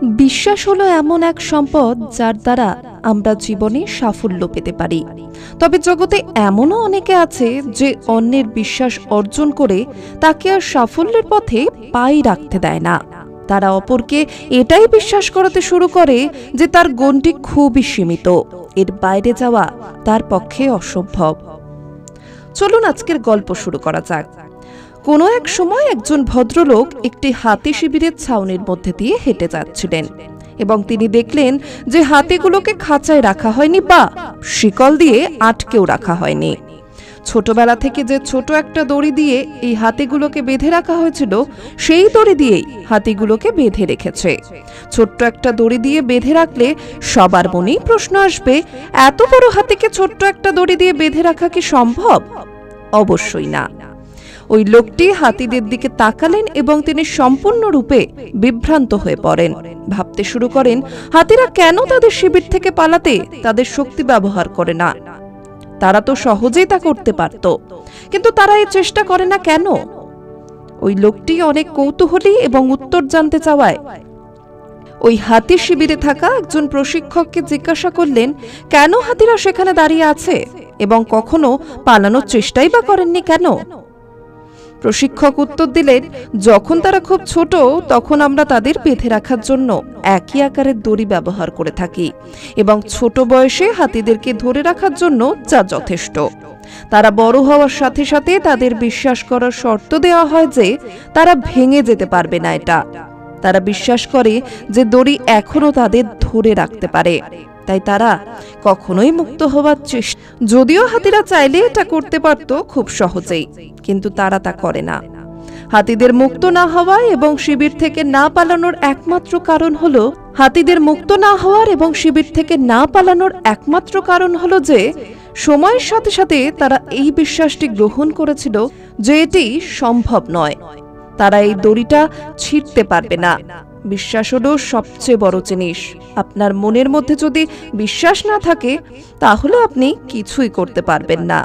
বিশ্বাস হলো এমন এক সম্পদ যার দ্বারা আমরা জীবনে সাফল্য পেতে পারি। তবে জগতে এমনও অনেকে আছে যে অন্যের বিশ্বাস অর্জন করে তাকে আর সাফল্যের পথে পাই রাখতে দেয় না। তারা অপরকে এটাই বিশ্বাস করাতে শুরু করে যে তার গণ্ডি খুবই সীমিত, এর বাইরে যাওয়া তার পক্ষে অসম্ভব। চলুন আজকের গল্প শুরু করা যাক। কোনো এক সময় একজন ভদ্রলোক একটি হাতি শিবিরের ছাউনির মধ্যে দিয়ে হেঁটে যাচ্ছিলেন এবং তিনি দেখলেন যে হাতিগুলোকে খাঁচায় রাখা হয়নি বা শিকল দিয়ে আটকেও রাখা হয়নি। ছোটবেলা থেকে যে ছোট একটা দড়ি দিয়ে এই হাতিগুলোকে বেঁধে রাখা হয়েছিল, সেই দড়ি দিয়েই হাতিগুলোকে বেঁধে রেখেছে। ছোট্ট একটা দড়ি দিয়ে বেঁধে রাখলে সবার মনেই প্রশ্ন আসবে, এত বড় হাতিকে ছোট্ট একটা দড়ি দিয়ে বেঁধে রাখা কি সম্ভব? অবশ্যই না। ওই লোকটি হাতিদের দিকে তাকালেন এবং তিনি সম্পূর্ণরূপে বিভ্রান্ত হয়ে পড়েন। ভাবতে শুরু করেন, হাতিরা কেন তাদের শিবির থেকে পালাতে তাদের শক্তি ব্যবহার করে না? তারা তো সহজেই তা করতে পারত, কিন্তু তারা এই চেষ্টা করে না কেন? ওই লোকটি অনেক কৌতূহলী এবং উত্তর জানতে চাওয়ায় ওই হাতি শিবিরে থাকা একজন প্রশিক্ষককে জিজ্ঞাসা করলেন, কেন হাতিরা সেখানে দাঁড়িয়ে আছে এবং কখনো পালানোর চেষ্টাই বা করেননি কেন? প্রশিক্ষক উত্তর দিলেন, যখন তারা খুব ছোট তখন আমরা তাদের বেঁধে রাখার জন্য একই আকারের দড়ি ব্যবহার করে থাকি এবং ছোট বয়সে হাতিদেরকে ধরে রাখার জন্য যা যথেষ্ট। তারা বড় হওয়ার সাথে সাথে তাদের বিশ্বাস করার শর্ত দেওয়া হয় যে তারা ভেঙে যেতে পারবে না। এটা তারা বিশ্বাস করে যে দড়ি এখনো তাদের ধরে রাখতে পারে, তাই তারা কখনোই মুক্ত হওয়ার চেষ্টা, যদিও হাতিরা চাইলে এটা করতে পারত খুব সহজেই, কিন্তু তারা তা করে না। হাতিদের মুক্ত না হওয়া এবং শিবির থেকে না পালানোর একমাত্র কারণ হলো যে সময়ের সাথে সাথে তারা এই বিশ্বাসটি গ্রহণ করেছিল যে এটি সম্ভব নয়। তারা এই দড়িটা ছিঁড়তে পারবে না। বিশ্বাস হলো সবচেয়ে বড় জিনিস। আপনার মনের মধ্যে যদি বিশ্বাস না থাকে তাহলে আপনি কিছুই করতে পারবেন না।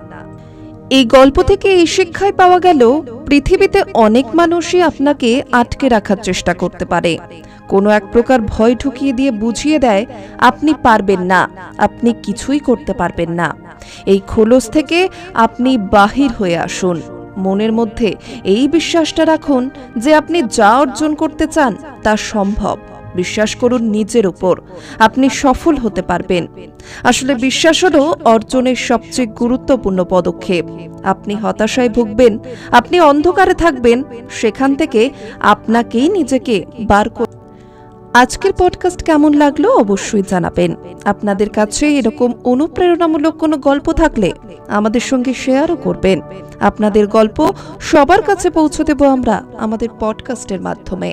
এই গল্প থেকে এই শিক্ষাই পাওয়া গেল, পৃথিবীতে অনেক মানুষই আপনাকে আটকে রাখার চেষ্টা করতে পারে। কোনো এক প্রকার ভয় ঢুকিয়ে দিয়ে বুঝিয়ে দেয় আপনি পারবেন না, আপনি কিছুই করতে পারবেন না। এই খোলস থেকে আপনি বাহির হয়ে আসুন। মনের মধ্যে এই বিশ্বাসটা রাখুন যে আপনি যা অর্জন করতে চান তা সম্ভব। বিশ্বাস করুন নিজের উপর, আপনি সফল হতে পারবেন। আসলে বিশ্বাস হলো অর্জনের সবচেয়ে গুরুত্বপূর্ণ পদক্ষেপ। আপনি হতাশায় ভুগবেন, আপনি অন্ধকারে থাকবেন, সেখান থেকে আপনাকেই নিজেকে বার করতে। আজকের পডকাস্ট কেমন লাগলো অবশ্যই জানাবেন। আপনাদের কাছে এরকম অনুপ্রেরণামূলক কোনো গল্প থাকলে আমাদের সঙ্গে শেয়ারও করবেন। আপনাদের গল্প সবার কাছে পৌঁছে দেব আমরা আমাদের পডকাস্টের মাধ্যমে।